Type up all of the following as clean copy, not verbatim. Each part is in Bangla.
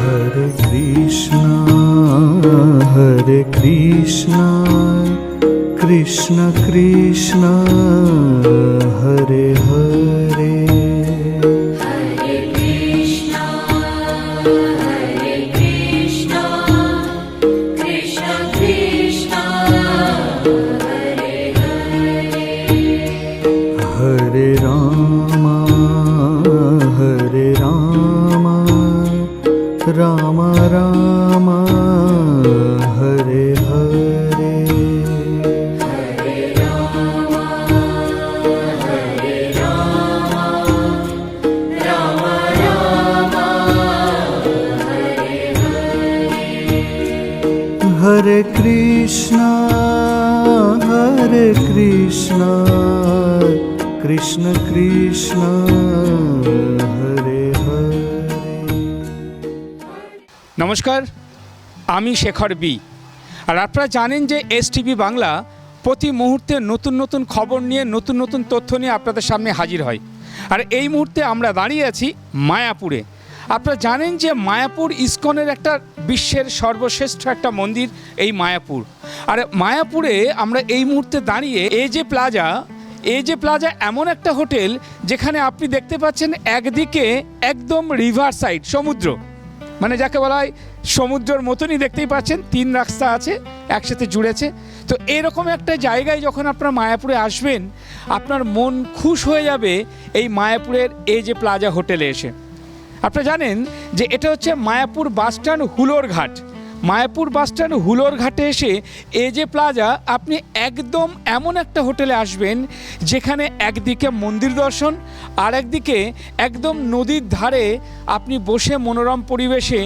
Hare Krishna Krishna Krishna Hare Hare Hare Krishna Krishna Krishna Hare Hare Hare Rama Rama Rama Hare Hare Hare Rama Rama Rama Hare Hare Hare Krishna Krishna Krishna Hare Hare নমস্কার, আমি শেখর বি। আর আপনারা জানেন যে এসটিভি বাংলা প্রতি মুহূর্তে নতুন নতুন খবর নিয়ে নতুন নতুন তথ্য নিয়ে আপনাদের সামনে হাজির হয়। আর এই মুহূর্তে আমরা দাঁড়িয়ে আছি মায়াপুরে। আপনারা জানেন যে মায়াপুর ইসকনের একটা বিশ্বের সর্বশ্রেষ্ঠ একটা মন্দির এই মায়াপুর। আর মায়াপুরে আমরা এই মুহূর্তে দাঁড়িয়ে এজে প্লাজা এমন একটা হোটেল যেখানে আপনি দেখতে পাচ্ছেন একদিকে একদম রিভার সাইড, সমুদ্র, মানে যাকে বলা হয় সমুদ্রের মতনই দেখতেই পাচ্ছেন, 3 রাস্তা আছে একসাথে জুড়েছে। তো এরকম একটা জায়গায় যখন আপনারা মায়াপুরে আসবেন, আপনার মন খুশ হয়ে যাবে এই মায়াপুরের এজে প্লাজা হোটেলে এসে। আপনারা জানেন যে এটা হচ্ছে মায়াপুর বাসস্ট্যান্ড হুলোরঘাট। মায়াপুর বাসস্ট্যান্ড হুলোরঘাটে এসে এজে প্লাজা আপনি একদম এমন একটা হোটেলে আসবেন যেখানে একদিকে মন্দির দর্শন আর একদিকে একদম নদীর ধারে আপনি বসে মনোরম পরিবেশে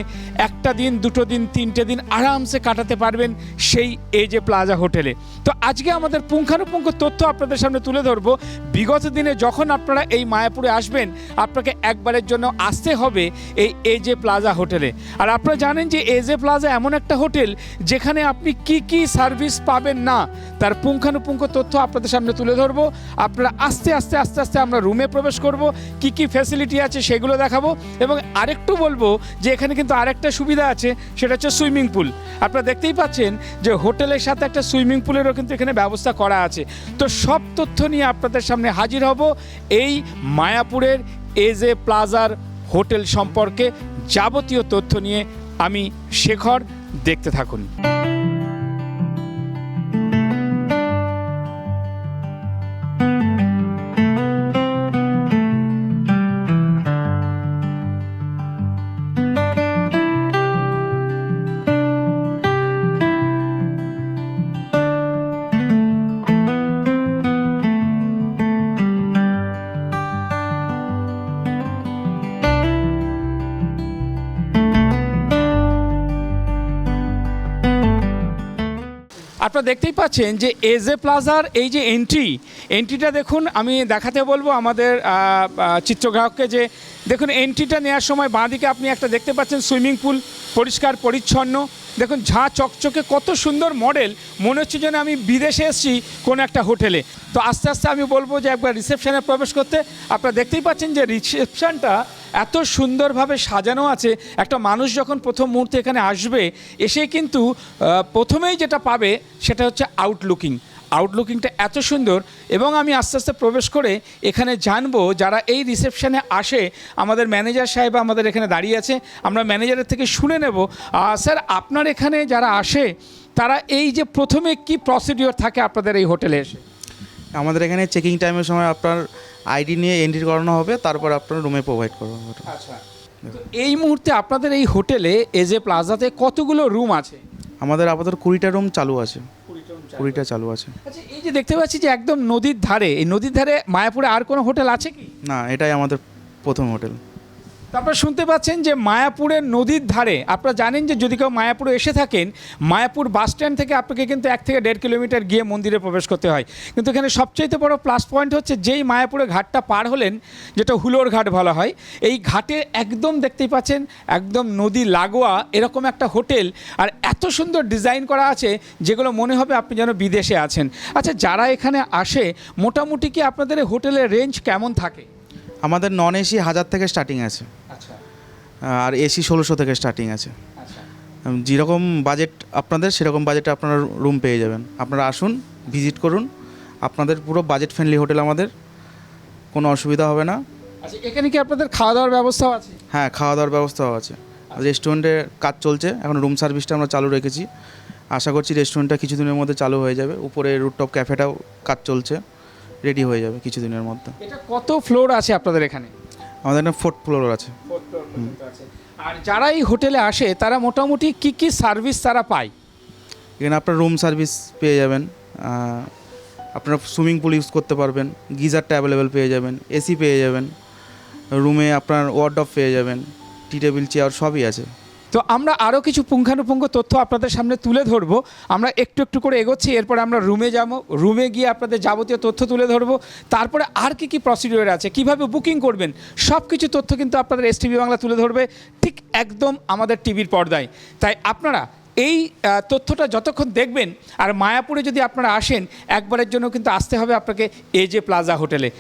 একটা দিন, 2 দিন, 3টে দিন আরামসে কাটাতে পারবেন সেই এজে প্লাজা হোটেলে। তো আজকে আমাদের পুঙ্খানুপুঙ্খ তথ্য আপনাদের সামনে তুলে ধরবো। বিগত দিনে যখন আপনারা এই মায়াপুরে আসবেন, আপনাকে একবারের জন্য আসতে হবে এই এজে প্লাজা হোটেলে। আর আপনারা জানেন যে এজে প্লাজা এমন একটা হোটেল যেখানে আপনি কি সার্ভিস পাবেন না, তার পুঙ্খানুপুঙ্খ তথ্য আপনাদের সামনে তুলে ধরবো। আপনারা আস্তে আস্তে আমরা রুমে প্রবেশ করব, কি ফ্যাসিলিটি আছে সেগুলো দেখাবো। এবং আরেকটু বলবো যে এখানে কিন্তু আরেকটা সুবিধা আছে, সেটা হচ্ছে সুইমিং পুল। আপনারা দেখতেই পাচ্ছেন যে হোটেলের সাথে একটা সুইমিং পুলেরও কিন্তু এখানে ব্যবস্থা করা আছে। তো সব তথ্য নিয়ে আপনাদের সামনে হাজির হব এই মায়াপুরের এজে প্লাজার হোটেল সম্পর্কে যাবতীয় তথ্য নিয়ে। আমি শেখর, দেখতে থাকুন। আপনারা দেখতেই পাচ্ছেন যে এজে প্লাজার এই যে এন্ট্রিটা দেখুন। আমি দেখাতে বলবো আমাদের চিত্রগ্রাহককে যে দেখুন এন্ট্রিটা নেওয়ার সময় বাঁদিকে আপনি একটা দেখতে পাচ্ছেন সুইমিং পুল, পরিষ্কার পরিচ্ছন্ন। দেখুন ঝাঁ চকচকে, কত সুন্দর মডেল, মনে হচ্ছে যেন আমি বিদেশে এসেছি কোনো একটা হোটেলে। তো আস্তে আস্তে আমি বলবো যে একবার রিসেপশনে প্রবেশ করতে। আপনারা দেখতেই পাচ্ছেন যে রিসেপশনটা এত সুন্দরভাবে সাজানো আছে। একটা মানুষ যখন প্রথম মুহূর্তে এখানে আসবে, এসে কিন্তু প্রথমেই যেটা পাবে সেটা হচ্ছে আউটলুকিংটা এত সুন্দর। এবং আমি আস্তে আস্তে প্রবেশ করে এখানে জানবো যারা এই রিসেপশনে আসে, আমাদের ম্যানেজার সাহেব আমাদের এখানে দাঁড়িয়ে আছে, আমরা ম্যানেজারের থেকে শুনে নেব। স্যার, আপনার এখানে যারা আসে তারা এই যে প্রথমে কি প্রসিডিওর থাকে আপনাদের এই হোটেলে এসে? আমাদের এখানে চেকিং টাইমের সময় আপনার আইডি নিয়ে এন্ট্রি করানো হবে, তারপর আপনার রুমে প্রোভাইড করা হবে। আচ্ছা, তো এই মুহূর্তে আপনাদের এই হোটেলে এজে প্লাজাতে কতগুলো রুম আছে? আমাদের আপাতত 20টা রুম চালু আছে। 20টা চালু আছে। আচ্ছা, এই যে দেখতে পাচ্ছি যে একদম নদীর ধারে, এই নদীর ধারে মায়াপুরে আর কোনো হোটেল আছে কি? না, এটাই আমাদের প্রথম হোটেল। তারপর শুনতে পাচ্ছেন যে মায়াপুরের নদীর ধারে। আপনারা জানেন যে যদি কেউ মায়াপুরে এসে থাকেন, মায়াপুর বাসস্ট্যান্ড থেকে আপনাকে কিন্তু 1 থেকে 1.5 কিলোমিটার গিয়ে মন্দিরে প্রবেশ করতে হয়। কিন্তু এখানে সবচেয়ে বড় প্লাস পয়েন্ট হচ্ছে যেই মায়াপুরে ঘাটটা পার হলেন, যেটা হুলোর ঘাট বলা হয়, এই ঘাটে একদম দেখতেই পাচ্ছেন একদম নদী লাগোয়া এরকম একটা হোটেল। আর এত সুন্দর ডিজাইন করা আছে যেগুলো মনে হবে আপনি যেন বিদেশে আছেন। আচ্ছা, যারা এখানে আসে মোটামুটি কি আপনাদের হোটেলের রেঞ্জ কেমন থাকে? আমাদের নন এসি 1000 থেকে স্টার্টিং আছে। আচ্ছা, আর এসি 1600 থেকে স্টার্টিং আছে। আচ্ছা, যেরকম বাজেট আপনাদের সেরকম বাজেটে আপনারা রুম পেয়ে যাবেন। আপনারা আসুন, ভিজিট করুন। আপনাদের পুরো বাজেট ফ্রেন্ডলি হোটেল আমাদের, কোনো অসুবিধা হবে না। আচ্ছা, এখানে কি আপনাদের খাওয়া দাওয়ার ব্যবস্থাও আছে? হ্যাঁ, খাওয়া দাওয়ার ব্যবস্থাও আছে। রেস্টুরেন্টের কাজ চলছে, এখন রুম সার্ভিসটা আমরা চালু রেখেছি। আশা করছি রেস্টুরেন্টটা কিছুদিনের মধ্যে চালু হয়ে যাবে। উপরে রুফটপ ক্যাফেটাও কাজ চলছে, রেডি হয়ে যাবে কিছুদিনের মধ্যে। এটা কত ফ্লোর আছে আপনাদের এখানে? আমাদের এখানে 4th ফ্লোর আছে। আর যারা এই হোটেলে আসে তারা মোটামুটি কি কি সার্ভিস তারা পায়? এখানে আপনার রুম সার্ভিস পেয়ে যাবেন, আপনারা সুইমিং পুল ইউজ করতে পারবেন, গিজারটা অ্যাভেলেবেল পেয়ে যাবেন, এসি পেয়ে যাবেন, রুমে আপনার ওয়ার্ডরোব পেয়ে যাবেন, টি টেবিল চেয়ার সবই আছে। তো আমরা আরও কিছু পুঙ্খানুপুঙ্খ তথ্য আপনাদের সামনে তুলে ধরবো। আমরা একটু একটু করে এগোচ্ছি, এরপরে আমরা রুমে যাবো, রুমে গিয়ে আপনাদের যাবতীয় তথ্য তুলে ধরবো। তারপরে আর কি কি প্রসিডিওর আছে, কিভাবে বুকিং করবেন, সব কিছু তথ্য কিন্তু আপনাদের এসটিভি বাংলা তুলে ধরবে ঠিক একদম আমাদের টিভির পর্দায়। তাই আপনারা এই তথ্যটা যতক্ষণ দেখবেন, আর মায়াপুরে যদি আপনারা আসেন একবারের জন্য কিন্তু আসতে হবে আপনাকে এজে প্লাজা হোটেলে।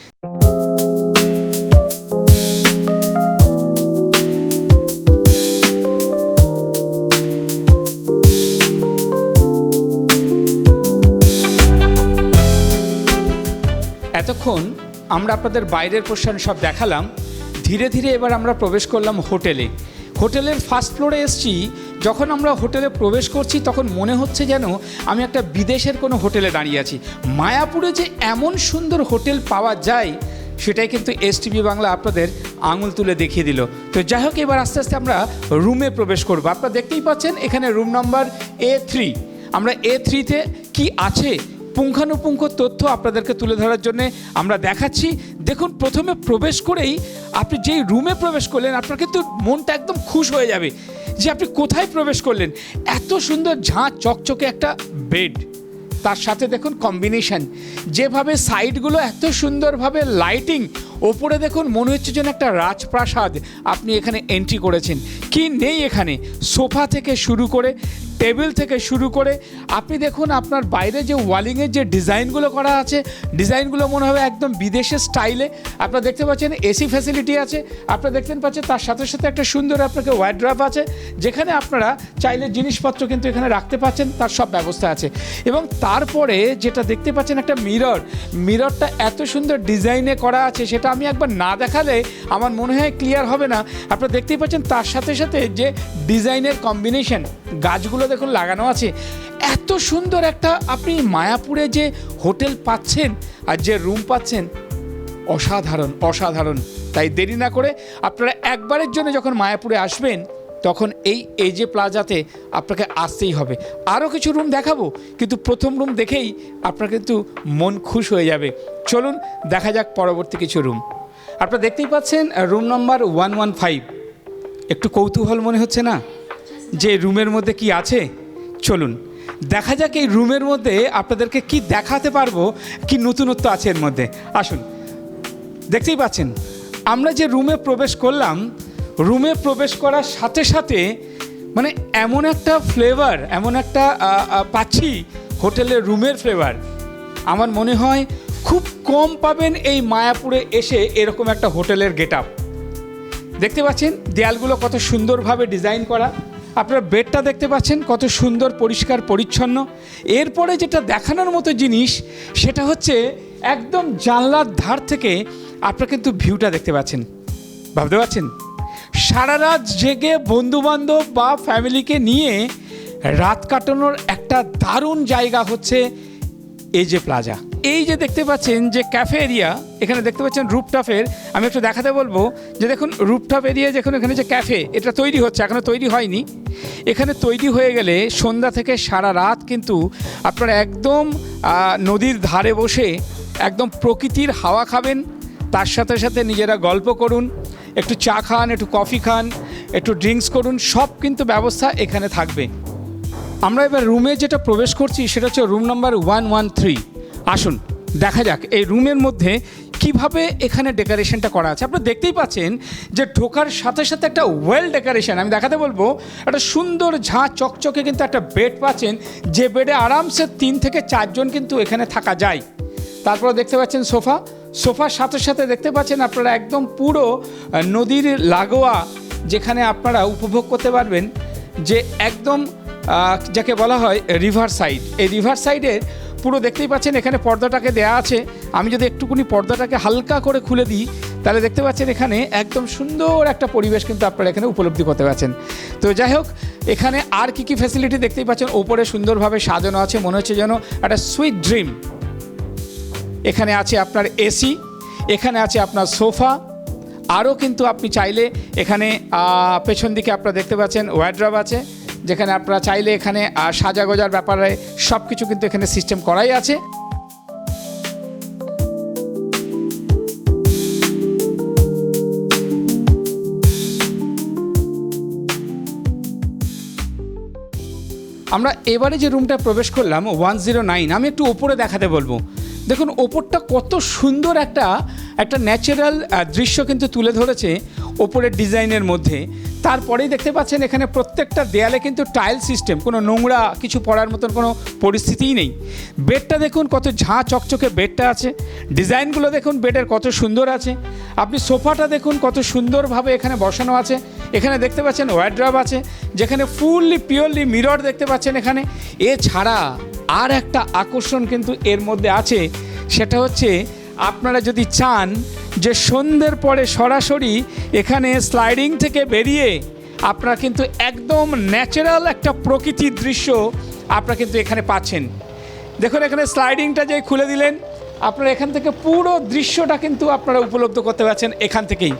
এতক্ষণ আমরা আপনাদের বাইরের পোর্শন সব দেখালাম। ধীরে ধীরে এবার আমরা প্রবেশ করলাম হোটেলে। হোটেলের ফার্স্ট ফ্লোরে এসছি। যখন আমরা হোটেলে প্রবেশ করছি তখন মনে হচ্ছে যেন আমি একটা বিদেশের কোনো হোটেলে দাঁড়িয়ে আছি। মায়াপুরে যে এমন সুন্দর হোটেল পাওয়া যায় সেটাই কিন্তু এসটিভি বাংলা আপনাদের আঙুল তুলে দেখিয়ে দিল। তো যাই হোক, এবার আস্তে আস্তে আমরা রুমে প্রবেশ করব। আপনারা দেখতেই পাচ্ছেন এখানে রুম নাম্বার A3। আমরা A3-তে কি আছে পুঙ্খানুপুঙ্খ তথ্য আপনাদেরকে তুলে ধরার জন্য আমরা দেখাচ্ছি। দেখুন, প্রথমে প্রবেশ করেই আপনি যেই রুমে প্রবেশ করলেন আপনার কিন্তু মনটা একদম খুশ হয়ে যাবে যে আপনি কোথায় প্রবেশ করলেন। এত সুন্দর ঝাঁ চকচকে একটা বেড, তার সাথে দেখুন কম্বিনেশন, যেভাবে সাইডগুলো এত সুন্দরভাবে লাইটিং, ওপরে দেখুন মনে হচ্ছে যেন একটা রাজপ্রাসাদ আপনি এখানে এন্ট্রি করেছেন। কি নেই এখানে, সোফা থেকে শুরু করে, টেবিল থেকে শুরু করে, আপনি দেখুন আপনার বাইরে যে ওয়ালিংয়ের যে ডিজাইনগুলো করা আছে, ডিজাইনগুলো মনে হবে একদম বিদেশের স্টাইলে। আপনারা দেখতে পাচ্ছেন এসি ফ্যাসিলিটি আছে, আপনারা দেখতে পাচ্ছেন তার সাথে সাথে একটা সুন্দর আপনাকে ওয়ার্ড্রপ আছে, যেখানে আপনারা চাইলে জিনিসপত্র কিন্তু এখানে রাখতে পাচ্ছেন, তার সব ব্যবস্থা আছে। এবং তারপরে যেটা দেখতে পাচ্ছেন একটা মিররটা এত সুন্দর ডিজাইনে করা আছে, সেটা আমি একবার না দেখালে আমার মনে হয় ক্লিয়ার হবে না। আপনারা দেখতেই পাচ্ছেন তার সাথে সাথে যে ডিজাইনের কম্বিনেশন, গাছগুলো দেখুন লাগানো আছে। এত সুন্দর একটা আপনি মায়াপুরে যে হোটেল পাচ্ছেন আর যে রুম পাচ্ছেন, অসাধারণ অসাধারণ। তাই দেরি না করে আপনারা একবারের জন্য যখন মায়াপুরে আসবেন তখন এই এজে প্লাজাতে আপনাকে আসতেই হবে। আরও কিছু রুম দেখাবো, কিন্তু প্রথম রুম দেখেই আপনার কিন্তু মন খুশ হয়ে যাবে। চলুন দেখা যাক পরবর্তী কিছু রুম। আপনারা দেখতেই পাচ্ছেন রুম নাম্বার 115। একটু কৌতূহল মনে হচ্ছে না যে রুমের মধ্যে কি আছে? চলুন দেখা যাক এই রুমের মধ্যে আপনাদেরকে কি দেখাতে পারবো, কি নতুনত্ব আছে এর মধ্যে। আসুন, দেখতেই পাচ্ছেন আমরা যে রুমে প্রবেশ করলাম, রুমে প্রবেশ করার সাথে সাথে মানে এমন একটা ফ্লেভার, এমন একটা পাচ্ছি হোটেলের রুমের ফ্লেভার, আমার মনে হয় খুব কম পাবেন এই মায়াপুরে এসে এরকম একটা হোটেলের গেট আপ। দেখতে পাচ্ছেন দেয়ালগুলো কত সুন্দরভাবে ডিজাইন করা, আপনার বেডটা দেখতে পাচ্ছেন কত সুন্দর পরিষ্কার পরিচ্ছন্ন। এরপরে যেটা দেখানোর মতো জিনিস সেটা হচ্ছে একদম জানলার ধার থেকে আপনারা কিন্তু ভিউটা দেখতে পাচ্ছেন। ভাবতে পারছেন সারা রাত জেগে বন্ধুবান্ধব বা ফ্যামিলিকে নিয়ে রাত কাটানোর একটা দারুণ জায়গা হচ্ছে এজে প্লাজা। এই যে দেখতে পাচ্ছেন যে ক্যাফে এরিয়া, এখানে দেখতে পাচ্ছেন রুফটপের, আমি একটু দেখাতে বলবো যে দেখুন রুফটপ এরিয়া, দেখুন এখানে যে ক্যাফে, এটা তৈরি হচ্ছে, এখনও তৈরি হয়নি। এখানে তৈরি হয়ে গেলে সন্ধ্যা থেকে সারা রাত কিন্তু আপনারা একদম নদীর ধারে বসে একদম প্রকৃতির হাওয়া খাবেন, তার সাথে সাথে নিজেরা গল্প করুন, একটু চা খান, একটু কফি খান, একটু ড্রিঙ্কস করুন, সব কিন্তু ব্যবস্থা এখানে থাকবে। আমরা এবার রুমে যেটা প্রবেশ করছি সেটা হচ্ছে রুম নাম্বার 113। আসুন দেখা যাক এই রুমের মধ্যে কিভাবে এখানে ডেকোরেশনটা করা আছে। আপনারা দেখতেই পাচ্ছেন যে ঢোকার সাথে সাথে একটা ওয়েল ডেকোরেশন, আমি দেখাতে বলবো, একটা সুন্দর ঝাঁ চকচকে কিন্তু একটা বেড পাচ্ছেন, যে বেডে আরামসে 3 থেকে 4 জন কিন্তু এখানে থাকা যায়। তারপরে দেখতে পাচ্ছেন সোফার সাথে সাথে দেখতে পাচ্ছেন আপনারা একদম পুরো নদীর লাগোয়া যেখানে আপনারা উপভোগ করতে পারবেন যে একদম যাকে বলা হয় রিভার সাইড। এই রিভার সাইডের পুরো দেখতেই পাচ্ছেন এখানে পর্দাটাকে দেয়া আছে। আমি যদি একটুকুনি পর্দাটাকে হালকা করে খুলে দিই তাহলে দেখতে পাচ্ছেন এখানে একদম সুন্দর একটা পরিবেশ কিন্তু আপনারা এখানে উপলব্ধি করতে পারছেন। তো যাই হোক, এখানে আর কি ফ্যাসিলিটি দেখতেই পাচ্ছেন, ওপরে সুন্দরভাবে সাজানো আছে, মনে হচ্ছে যেন একটা সুইট ড্রিম। এখানে আছে আপনার এসি, এখানে আছে আপনার সোফা, আরও কিন্তু আপনি চাইলে এখানে পেছন দিকে আপনারা দেখতে পাচ্ছেন ওয়ার্ড্রব আছে, যেখানে আপনারা চাইলে এখানে সাজা গোজার ব্যাপারে সব কিছু কিন্তু এখানে সিস্টেম করাই আছে। আমরা এবারে যে রুমটা প্রবেশ করলাম 109, আমি একটু ওপরে দেখাতে বলবো। দেখুন ওপরটা কত সুন্দর একটা ন্যাচারাল দৃশ্য কিন্তু তুলে ধরেছে ওপরের ডিজাইনের মধ্যে। তারপরেই দেখতে পাচ্ছেন এখানে প্রত্যেকটা দেয়ালে কিন্তু টাইল সিস্টেম, কোনো নোংরা কিছু পড়ার মতন কোনো পরিস্থিতিই নেই। বেডটা দেখুন কত ঝাঁ চকচকে বেডটা আছে, ডিজাইনগুলো দেখুন বেডের কত সুন্দর আছে। আপনি সোফাটা দেখুন কত সুন্দরভাবে এখানে বসানো আছে। এখানে দেখতে পাচ্ছেন ওয়ার্ড্রব আছে, যেখানে ফুললি পিওরলি মিরর দেখতে পাচ্ছেন এখানে। এছাড়া আর একটা আকর্ষণ কিন্তু এর মধ্যে আছে, সেটা হচ্ছে আপনারা যদি চান যে সন্ধ্যের পরে সরাসরি এখানে স্লাইডিং থেকে বেরিয়ে আপনারা কিন্তু একদম ন্যাচারাল একটা প্রকৃতির দৃশ্য আপনারা কিন্তু এখানে পাচ্ছেন। দেখুন এখানে স্লাইডিংটা যে খুলে দিলেন, আপনারা এখান থেকে পুরো দৃশ্যটা কিন্তু আপনারা উপলব্ধ করতে পারছেন এখান থেকেই।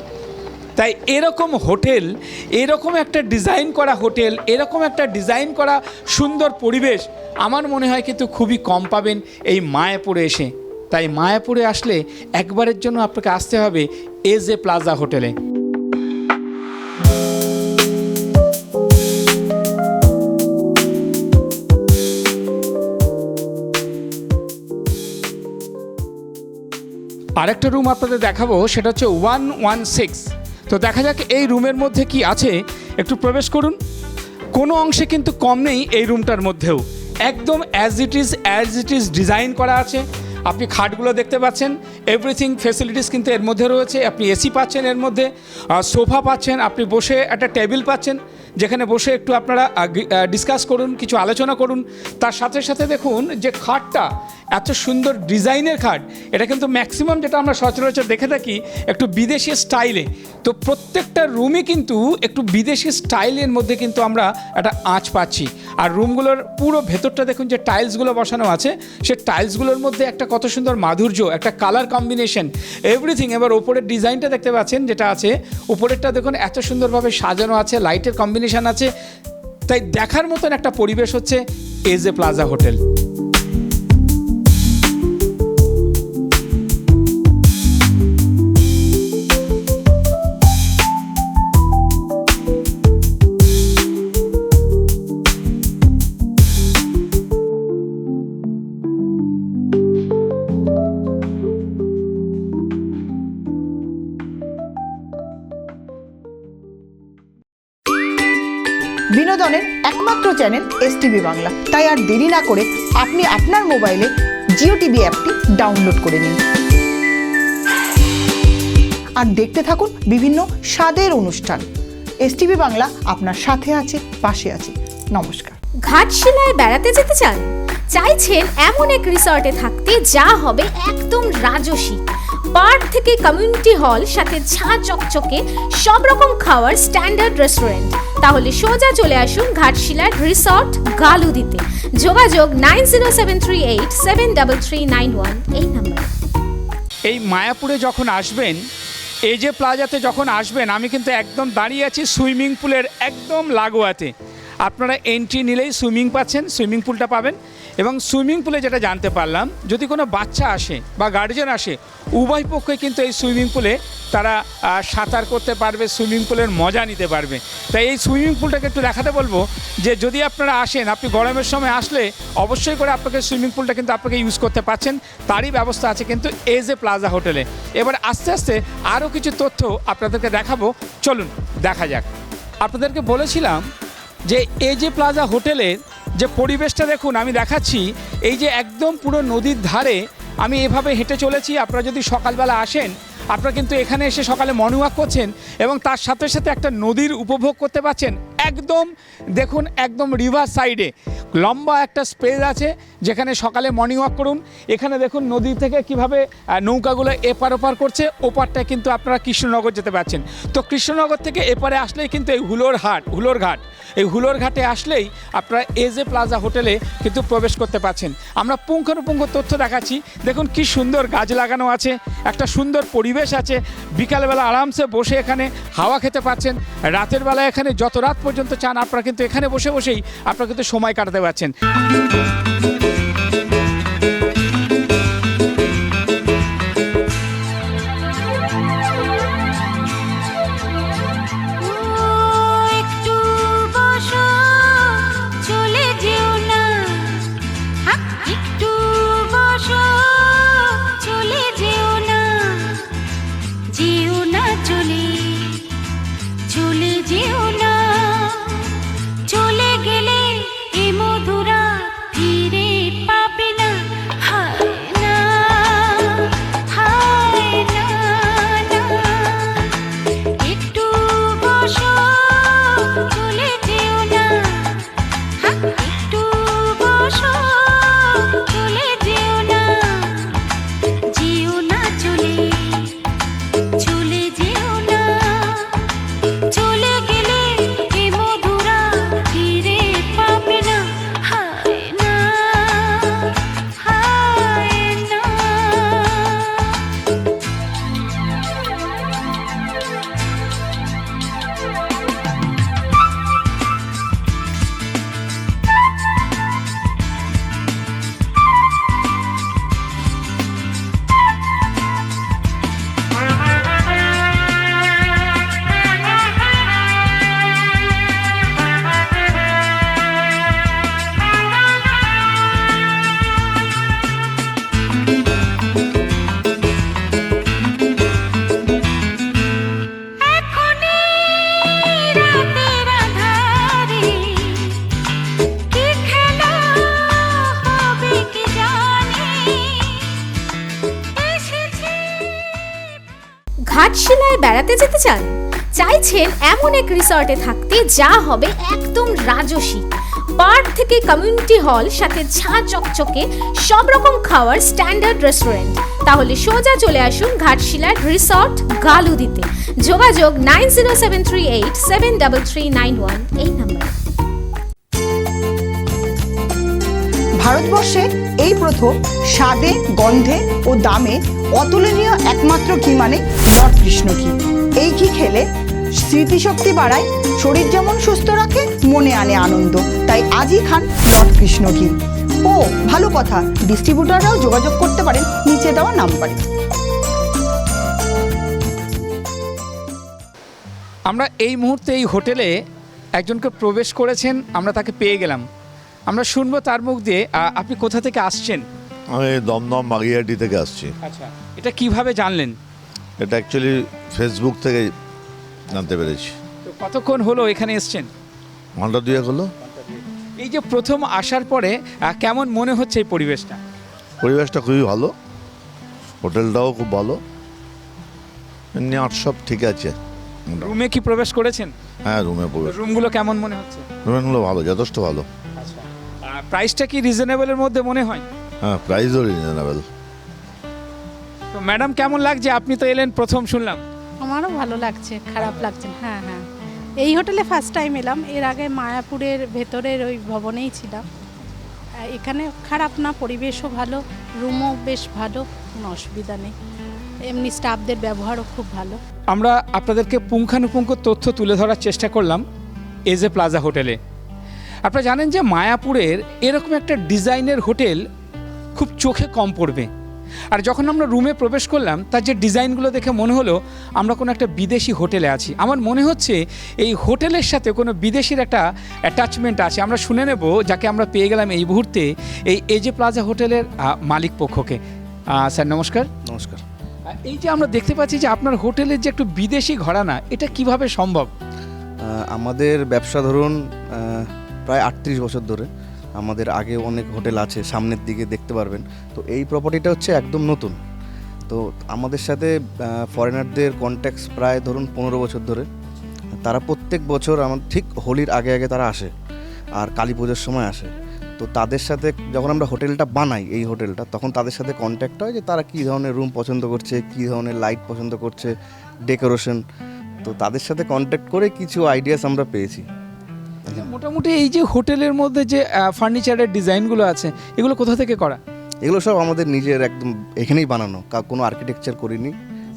তাই এরকম হোটেল, এরকম একটা ডিজাইন করা হোটেল, এরকম একটা ডিজাইন করা সুন্দর পরিবেশ আমার মনে হয় কিন্তু খুবই কম পাবেন এই মায়াপুরে এসে। তাই মায়াপুরে আসলে একবারের জন্য আপনাকে আসতে হবে এজে প্লাজা হোটেলে। আরেকটা রুম আপনাদের দেখাবো, সেটা হচ্ছে 116। তো দেখা যাক এই রুমের মধ্যে কি আছে, একটু প্রবেশ করুন। কোনো অংশে কিন্তু কম নেই এই রুমটার মধ্যেও, একদম অ্যাজ ইট ইজ ডিজাইন করা আছে। আপনি খাটগুলো দেখতে পাচ্ছেন, এভরিথিং ফেসিলিটিস কিন্তু এর মধ্যে রয়েছে। আপনি এসি পাচ্ছেন, এর মধ্যে সোফা পাচ্ছেন, আপনি বসে একটা টেবিল পাচ্ছেন, যেখানে বসে একটু আপনারা ডিসকাস করুন, কিছু আলোচনা করুন। তার সাথে সাথে দেখুন যে খাটটা এত সুন্দর ডিজাইনের খাট, এটা কিন্তু ম্যাক্সিমাম যেটা আমরা সচরাচর দেখে থাকি একটু বিদেশি স্টাইলে। তো প্রত্যেকটা রুমই কিন্তু একটু বিদেশি স্টাইলের মধ্যে কিন্তু আমরা একটা আঁচ পাচ্ছি। আর রুমগুলোর পুরো ভেতরটা দেখুন যে টাইলসগুলো বসানো আছে, সে টাইলসগুলোর মধ্যে একটা কত সুন্দর মাধুর্য, একটা কালার কম্বিনেশন, এভরিথিং। এবার ওপরের ডিজাইনটা দেখতে পাচ্ছেন যেটা আছে, উপরেরটা দেখুন এত সুন্দরভাবে সাজানো আছে, লাইটের কম্বিনেশন আছে। তাই দেখার মতন একটা পরিবেশ হচ্ছে এজে প্লাজা হোটেল। বিনোদনের একমাত্র চ্যানেল এসটিভি বাংলা। তাই আর দেরি না করে আপনি আপনার মোবাইলে জিও টিভি অ্যাপটি ডাউনলোড করে নিন আর দেখতে থাকুন বিভিন্ন স্বাদের অনুষ্ঠান। এসটিভি বাংলা আপনার সাথে আছে, পাশে আছে। নমস্কার। ঘাটশিলায় বেড়াতে যেতে চান? চাইছেন এমন এক রিসর্টে থাকতে যা হবে একদম রাজসী, পার্ক থেকে কমিউনিটি হল, সাথে ঝাঁ চকচকে সব রকম খাওয়ার স্ট্যান্ডার্ড রেস্টুরেন্ট? তাহলে সোজা চলে আসুন ঘাটশিলার রিসর্ট গালুদিতে। যোগাযোগ 9073873391 এই নাম্বার। এই মায়াপুরে যখন আসবেন, এজে প্লাজাতে যখন আসবেন, আমি কিন্তু একদম দাঁড়িয়ে আছি সুইমিং পুলের একদম লাগোয়াতে। আপনারা এন্ট্রি নিলেই সুইমিং পাচ্ছেন, সুইমিং পুলটা পাবেন। এবং সুইমিং পুলে যেটা জানতে পারলাম, যদি কোনো বাচ্চা আসে বা গার্জিয়ান আসে, উভয় পক্ষই কিন্তু এই সুইমিং পুলে তারা সাঁতার করতে পারবে, সুইমিং পুলের মজা নিতে পারবে। তাই এই সুইমিং পুলটাকে একটু দেখাতে বলবো যে যদি আপনারা আসেন, আপনি গরমের সময় আসলে অবশ্যই করে আপনাকে সুইমিং পুলটা কিন্তু আপনাকে ইউজ করতে পারছেন। তারই ব্যবস্থা আছে কিন্তু এজে প্লাজা হোটেলে। এবার আস্তে আস্তে আরও কিছু তথ্য আপনাদেরকে দেখাবো, চলুন দেখা যাক। আপনাদেরকে বলেছিলাম যে এজে প্লাজা হোটেলের যে পরিবেশটা দেখুন, আমি দেখাচ্ছি। এই যে একদম পুরো নদীর ধারে আমি এভাবে হেঁটে চলেছি। আপনারা যদি সকালবেলা আসেন, আপনারা কিন্তু এখানে এসে সকালে মর্নিং ওয়াক করছেন এবং তার সাথে সাথে একটা নদীর উপভোগ করতে পারছেন। একদম দেখুন, একদম রিভার সাইডে লম্বা একটা স্পেস আছে যেখানে সকালে মর্নিং ওয়াক করুন। এখানে দেখুন নদী থেকে কিভাবে নৌকাগুলো এপার ওপার করছে, ওপারটা কিন্তু আপনারা কৃষ্ণনগর যেতে পারছেন। তো কৃষ্ণনগর থেকে এপারে আসলেই কিন্তু এই হুলোর ঘাট, এই হুলোর ঘাটে আসলেই আপনারা এজে প্লাজা হোটেলে কিন্তু প্রবেশ করতে পারছেন। আমরা পুঙ্খানুপুঙ্খ তথ্য দেখাচ্ছি। দেখুন কি সুন্দর গাছ লাগানো আছে, একটা সুন্দর পরিবেশ আছে। বিকালবেলা আরামসে বসে এখানে হাওয়া খেতে পাচ্ছেন। রাতের বেলা এখানে যত রাত পর্যন্ত চান আপনারা কিন্তু এখানে বসে বসেই আপনারা কিন্তু সময় কাটাতে পারছেন। একটু বসো, চলে যেও না। একটু বসো, চলে যেও না। যেও না চলে, চলে যেও না। চলে গেলে এ মধুরা ফিরে পাবে না। হায় না, হায় না, না। একটু বসো, চলে যেও না। একটু বসো, চলে যেও না। যেও না চলে, চলে যেও না। চলে গেলে এ মধুরা ফিরে পাবে না। হায় না, হায় না। এখনই রাতের আঁধারে কি খেলা হবে কে জানে। এসেছি ঘাটশিলায় বেড়াতে যেতে চান? চাইছেন এমন এক রিসর্টে থাকতে যা হবে একদম রাজসিক। পার্ক থেকে কমিউনিটি হল, সাথে ঝাঁ চকচকে সব রকম খাওয়ার স্ট্যান্ডার্ড রেস্টুরেন্ট। তাহলে সোজা চলে আসুন ঘাটশিলার রিসর্ট গালুদিতে। যোগাযোগ 9073873391 এই নাম্বার। ভারতবর্ষে এই প্রথম স্বাদে, গন্ধে ও দামে অতুলনীয় একমাত্র ঘি মানে লর্ড কৃষ্ণ ঘি। এই ঘি খেলে স্মৃতিশক্তি বাড়ায়, শরীর যেমন সুস্থ রাখে, মনে আনে আনন্দ। তাই আজই খান লর্ড কৃষ্ণ ঘি। ও ভালো কথা, ডিস্ট্রিবিউটাররাও যোগাযোগ করতে পারেন নিচে দেওয়া নাম্বারে। আমরা এই মুহূর্তে এই হোটেলে একজনকে প্রবেশ করেছেন, আমরা তাকে পেয়ে গেলাম। আমরা শুনবো তার মুখ দিয়ে। আপনি কোথা থেকে আসছেন? আমি দমদম বাগিয়াটি থেকে আসছি। আচ্ছা, এটা কিভাবে জানলেন? এটা অ্যাকচুয়ালি ফেসবুক থেকে জানতে পেরেছি। তো কতক্ষণ হলো এখানে এসছেন? ঘন্টা দুয়েক হলো। এই যে প্রথম আসার পরে কেমন মনে হচ্ছে এই পরিবেশটা? পরিবেশটা খুবই ভালো, হোটেলটাও খুব ভালো, এমনি আর সব ঠিক আছে। রুমে কি প্রবেশ করেছেন? হ্যাঁ, রুমে প্রবেশ। রুমগুলো কেমন মনে হচ্ছে? রুমগুলো ভালো, যথেষ্ট ভালো। আচ্ছা, প্রাইসটা কি রিজনেবলের মধ্যে মনে হয়? হ্যাঁ, প্রাইসও রিজনেবল। তো ম্যাডাম কেমন লাগছে? আপনি তো এলেন প্রথম শুনলাম। আমারও ভালো লাগছে, খারাপ লাগছে না। হ্যাঁ হ্যাঁ, এই হোটেলে ফার্স্ট টাইম এলাম। এর আগে মায়াপুরের ভেতরের ওই ভবনেই ছিলাম। এখানে খারাপ না, পরিবেশও ভালো, রুমও বেশ ভালো, কোনো অসুবিধা নেই। এমনি স্টাফদের ব্যবহারও খুব ভালো। আমরা আপনাদেরকে পুঙ্খানুপুঙ্খ তথ্য তুলে ধরার চেষ্টা করলাম এজে প্লাজা হোটেলে। আপনারা জানেন যে মায়াপুরের এরকম একটা ডিজাইনের হোটেল খুব চোখে কম পড়বে। আর যখন আমরা রুমে প্রবেশ করলাম, তার যে ডিজাইনগুলো দেখে মনে হলো আমরা কোনো একটা বিদেশি হোটেলে আছি। আমার মনে হচ্ছে এই হোটেলের সাথে কোনো বিদেশির একটা অ্যাটাচমেন্ট আছে। আমরা শুনে নেব যাকে আমরা পেয়ে গেলাম এই মুহূর্তে, এই এজে প্লাজা হোটেলের মালিক পক্ষকে। স্যার নমস্কার। নমস্কার। এই যে আমরা দেখতে পাচ্ছি যে আপনার হোটেলের যে একটু বিদেশি ঘরানা, এটা কিভাবে সম্ভব? আমাদের ব্যবসা ধরুন প্রায় 38 বছর ধরে। আমাদের আগে অনেক হোটেল আছে, সামনের দিকে দেখতে পারবেন। তো এই প্রপার্টিটা হচ্ছে একদম নতুন। তো আমাদের সাথে ফরেনারদের কন্ট্যাক্টস প্রায় ধরুন 15 বছর ধরে। তারা প্রত্যেক বছর আমার ঠিক হোলির আগে আগে তারা আসে, আর কালী পুজোর সময় আসে। তো তাদের সাথে যখন আমরা হোটেলটা বানাই, এই হোটেলটা, তখন তাদের সাথে কন্ট্যাক্ট হয় যে তারা কী ধরনের রুম পছন্দ করছে, কী ধরনের লাইট পছন্দ করছে, ডেকোরেশন। তো তাদের সাথে কন্ট্যাক্ট করে কিছু আইডিয়াস আমরা পেয়েছি। মোটামুটি এই যে হোটেলের মধ্যে যে ফার্নিচারের ডিজাইনগুলো আছে, এগুলো কোথা থেকে করা? এগুলো সব আমাদের নিজের একদম এখানেই বানানো, কোনো আর্কিটেকচার করিনি,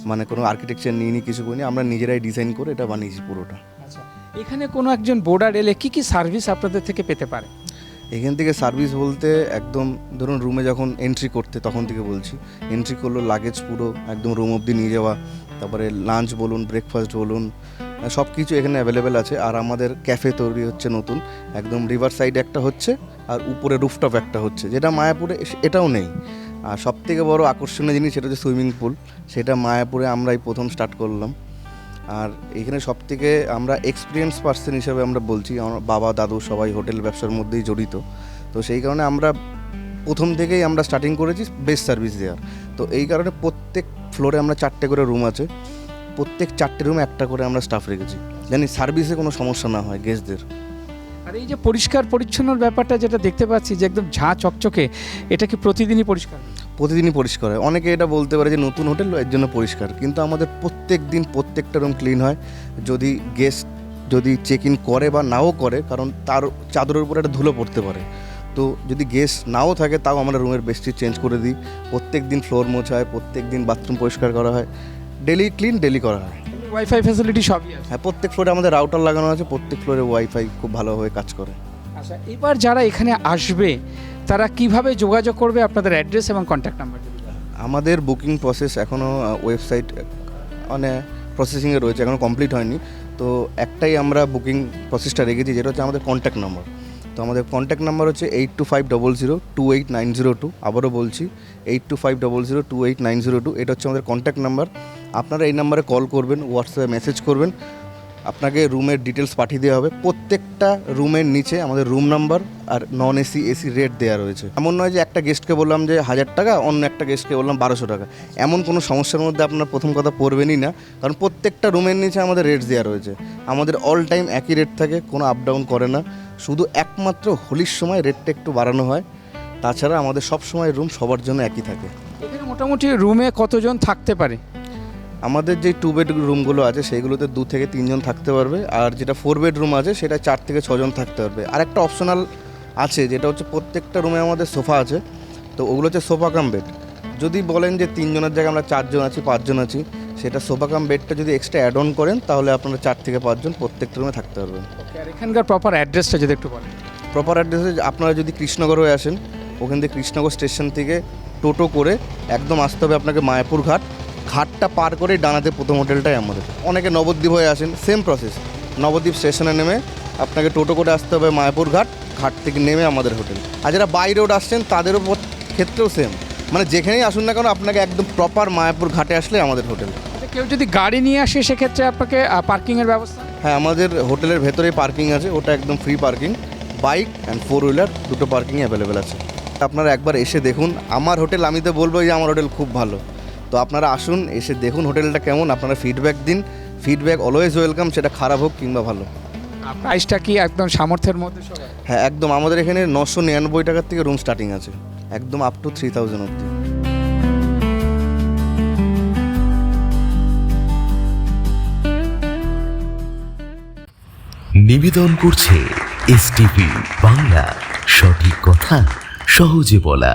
মানে কোনো আর্কিটেকচার নিইনি, কিছু করিনি, আমরা নিজেরাই ডিজাইন করে এটা বানিয়েছি পুরোটা। আচ্ছা, এখানে কোনো একজন বোর্ডার এলে কি কি সার্ভিস আপনাদের থেকে পেতে পারে? এখান থেকে সার্ভিস বলতে একদম ধরুন রুমে যখন এন্ট্রি করতে তখন থেকে বলছি, এন্ট্রি করলো লাগেজ পুরো একদম রুম অবধি নিয়ে যাওয়া, তারপরে লাঞ্চ বলুন, ব্রেকফাস্ট বলুন, সব কিছু এখানে অ্যাভেলেবেল আছে। আর আমাদের ক্যাফে তৈরি হচ্ছে নতুন, একদম রিভার সাইডে একটা হচ্ছে, আর উপরে রুফটপ একটা হচ্ছে, যেটা মায়াপুরে এটাও নেই। আর সবথেকে বড় আকর্ষণীয় জিনিস সেটা হচ্ছে সুইমিং পুল, সেটা মায়াপুরে আমরাই প্রথম স্টার্ট করলাম। আর এখানে সবথেকে আমরা এক্সপিরিয়েন্স পার্সন হিসেবে আমরা বলছি, আমার বাবা দাদু সবাই হোটেল ব্যবসার মধ্যেই জড়িত। তো সেই কারণে আমরা প্রথম থেকেই আমরা স্টার্টিং করেছি বেস্ট সার্ভিস দেওয়ার। তো এই কারণে প্রত্যেক ফ্লোরে আমরা 4টে করে রুম আছে, প্রত্যেক 4টে রুমে একটা করে আমরা স্টাফ রেখেছি, জানি সার্ভিসে কোনো সমস্যা না হয় গেস্টদের। আর এই যে পরিষ্কার পরিচ্ছন্নর ব্যাপারটা যেটা দেখতে পাচ্ছি যে একদম ঝাঁ চকচকে, এটা কি প্রতিদিনই পরিষ্কার? প্রতিদিনই পরিষ্কার হয়। অনেকে এটা বলতে পারে যে নতুন হোটেল এর জন্য পরিষ্কার, কিন্তু আমাদের প্রত্যেক দিন প্রত্যেকটা রুম ক্লিন হয়। যদি গেস্ট যদি চেক ইন করে বা নাও করে, কারণ তার চাদরের উপরে একটা ধুলো পড়তে পারে, তো যদি গেস্ট নাও থাকে তাও আমরা রুমের বেডশিট চেঞ্জ করে দিই। প্রত্যেক দিন ফ্লোর মোছা হয়, প্রত্যেক দিন বাথরুম পরিষ্কার করা হয়, ডেলি ক্লিন ডেলি করা হয়। ওয়াইফাই ফ্যাসিলিটি সবই আছে? হ্যাঁ, প্রত্যেক ফ্লোরে আমাদের রাউটার লাগানো আছে, প্রত্যেক ফ্লোরে ওয়াইফাই খুব ভালোভাবে কাজ করে। আচ্ছা, এবার যারা এখানে আসবে তারা কিভাবে যোগাযোগ করবে? আপনাদের অ্যাড্রেস এবং কন্ট্যাক্ট নাম্বার। আমাদের বুকিং প্রসেস এখনও ওয়েবসাইট মানে প্রসেসিংয়ে রয়েছে, এখনও কমপ্লিট হয়নি। তো একটাই আমরা বুকিং প্রসেসটা রেখেছি, যেটা হচ্ছে আমাদের কন্ট্যাক্ট নাম্বার। তো আমাদের কন্ট্যাক্ট নাম্বার হচ্ছে 8250028902। আবারও বলছি 8250028902, এটা হচ্ছে আমাদের কন্ট্যাক্ট নাম্বার। আপনারা এই নাম্বারে কল করবেন, হোয়াটসঅ্যাপে মেসেজ করবেন, আপনাকে রুমের ডিটেলস পাঠিয়ে দেওয়া হবে। প্রত্যেকটা রুমের নিচে আমাদের রুম নাম্বার আর নন এসি এসি রেট দেওয়া রয়েছে। এমন নয় যে একটা গেস্টকে বললাম যে 1000 টাকা, অন্য একটা গেস্টকে বললাম 1200 টাকা, এমন কোনো সমস্যার মধ্যে আপনার প্রথম কথা পড়বেনই না, কারণ প্রত্যেকটা রুমের নিচে আমাদের রেটস দেওয়া রয়েছে। আমাদের অল টাইম একই রেট থাকে, কোনো আপ ডাউন করে না, শুধু একমাত্র হোলির সময় রেটটা একটু বাড়ানো হয়, তাছাড়া আমাদের সব সময় রুম সবার জন্য একই থাকে। এখানে মোটামুটি রুমে কতজন থাকতে পারে? আমাদের যে 2 বেড রুমগুলো আছে সেইগুলোতে 2 থেকে 3 জন থাকতে পারবে, আর যেটা 4 বেড রুম আছে সেটা 4 থেকে 6 জন থাকতে পারবে। আর একটা অপশনাল আছে, যেটা হচ্ছে প্রত্যেকটা রুমে আমাদের সোফা আছে, তো ওগুলো হচ্ছে সোফা কাম বেড। যদি বলেন যে 3 জনের জায়গায় আমরা 4 জন আছি, 5 জন আছি, সেটা সোফা কাম বেডটা যদি এক্সট্রা অ্যাড অন করেন তাহলে আপনারা 4 থেকে 5 জন প্রত্যেকটা রুমে থাকতে পারবেন। আর এখানকার প্রপার অ্যাড্রেসটা যদি একটু বলেন। প্রপার অ্যাড্রেসে আপনারা যদি কৃষ্ণনগর হয়ে আসেন, ওখান থেকে কৃষ্ণনগর স্টেশন থেকে টোটো করে একদম আসতে হবে আপনাকে মায়াপুর ঘাট। ঘাটটা পার করে ডানাতে প্রথম হোটেলটাই আমাদের। অনেকে নবদ্বীপ হয়ে আসেন, সেম প্রসেস, নবদ্বীপ স্টেশনে নেমে আপনাকে টোটো করে আসতে হবে মায়াপুর ঘাট, ঘাট থেকে নেমে আমাদের হোটেল। আর যারা বাই রোড আসছেন তাদেরও ক্ষেত্রেও সেম, মানে যেখানেই আসুন না কেন আপনাকে একদম প্রপার মায়াপুর ঘাটে আসলে আমাদের হোটেল। কেউ যদি গাড়ি নিয়ে আসে সেক্ষেত্রে আপনাকে পার্কিংয়ের ব্যবস্থা? হ্যাঁ, আমাদের হোটেলের ভেতরেই পার্কিং আছে, ওটা একদম free parking. Bike and 4 wheeler দুটো পার্কিং অ্যাভেলেবেল আছে। আপনারা একবার এসে দেখুন আমার হোটেল, আমি তো বলবো যে আমার হোটেল খুব ভালো। তো আপনারা আসুন, এসে দেখুন হোটেলটা কেমন, আপনারা ফিডব্যাক দিন, ফিডব্যাক অলওয়েজ ওয়েলকাম, সেটা খারাপ হোক কিংবা ভালো। প্রাইসটা কি একদম সামর্থ্যের মধ্যে? হ্যাঁ, একদম। আমাদের এখানে 999 টাকার থেকে রুম স্টার্টিং আছে, একদম আপ টু 3000 অবধি। নিবেদন করছে এসটিভি বাংলা, সঠিক কথা সহজে বলা।